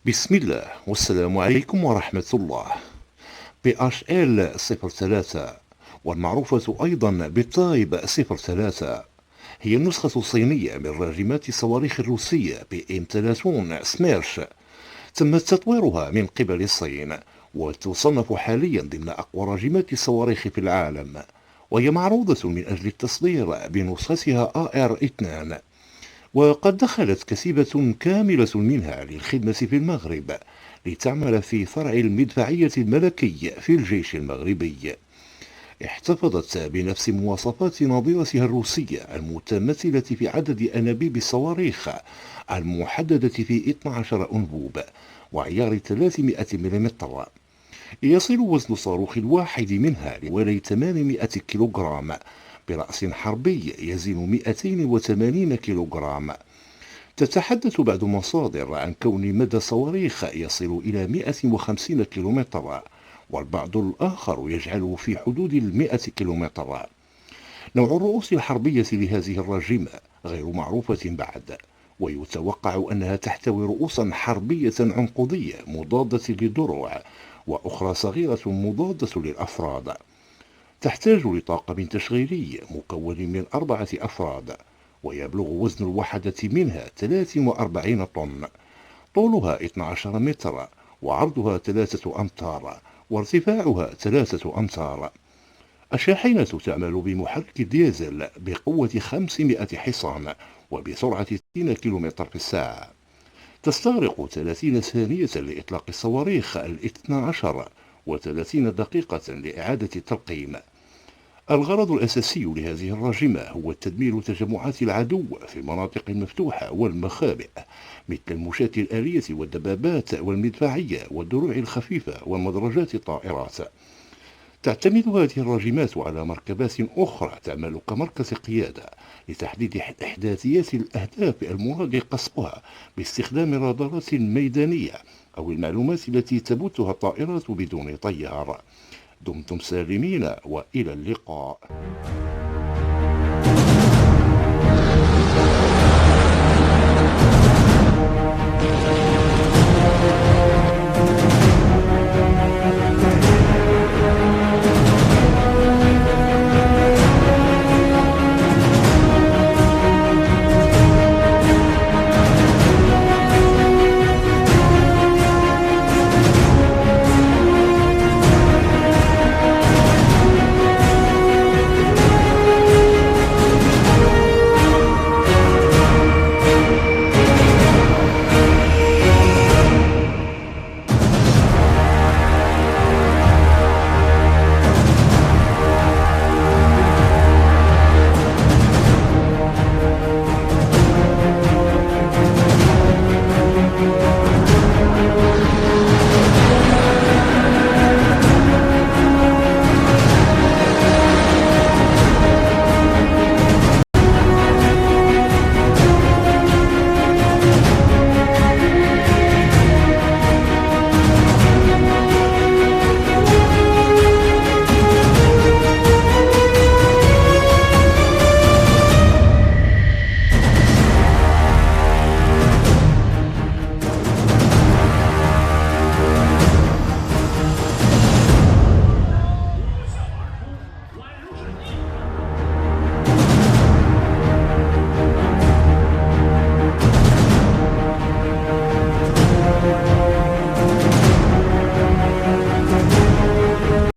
بسم الله والسلام عليكم ورحمة الله. PHL 03 والمعروفة أيضا بالتايب 03 هي النسخة الصينية من راجمات الصواريخ الروسية بإم 30 سميرش. تم تطويرها من قبل الصين وتصنف حاليا ضمن أقوى راجمات الصواريخ في العالم، وهي معروضة من أجل التصدير بنسختها AR2. وقد دخلت كتيبة كاملة منها للخدمة في المغرب لتعمل في فرع المدفعية الملكي في الجيش المغربي. احتفظت بنفس مواصفات نظيرتها الروسية المتمثلة في عدد أنابيب الصواريخ المحددة في 12 أنبوب وعيار 300 ملم. يصل وزن الصاروخ الواحد منها لحوالي 800 كيلوغرام، برأس حربي يزن 280 كيلوغرام. تتحدث بعض المصادر عن كون مدى الصواريخ يصل إلى 150 كيلومتر، والبعض الآخر يجعله في حدود 100 كيلومتر. نوع الرؤوس الحربية لهذه الراجمة غير معروفة بعد، ويتوقع أنها تحتوي رؤوسا حربية عنقودية مضادة للدروع، وأخرى صغيرة مضادة للأفراد. تحتاج لطاقم تشغيلي مكون من 4 أفراد، ويبلغ وزن الوحدة منها 43 طن. طولها 12 متر، وعرضها 3 أمتار، وارتفاعها 3 أمتار. الشاحنة تعمل بمحرك ديزل بقوة 500 حصان وبسرعة 60 كيلومتر في الساعة. تستغرق 30 ثانية لإطلاق الصواريخ الاثنى عشر، و30 دقيقة لإعادة الترقيم. الغرض الأساسي لهذه الراجمة هو تدمير تجمعات العدو في المناطق المفتوحة والمخابئ، مثل المشاة الآلية والدبابات والمدفعية والدروع الخفيفة ومدرجات الطائرات. تعتمد هذه الراجمات على مركبات أخرى تعمل كمركز قيادة لتحديد إحداثيات الأهداف المراد قصفها باستخدام رادارات ميدانية أو المعلومات التي تبثها الطائرات بدون طيار. دمتم سالمين وإلى اللقاء.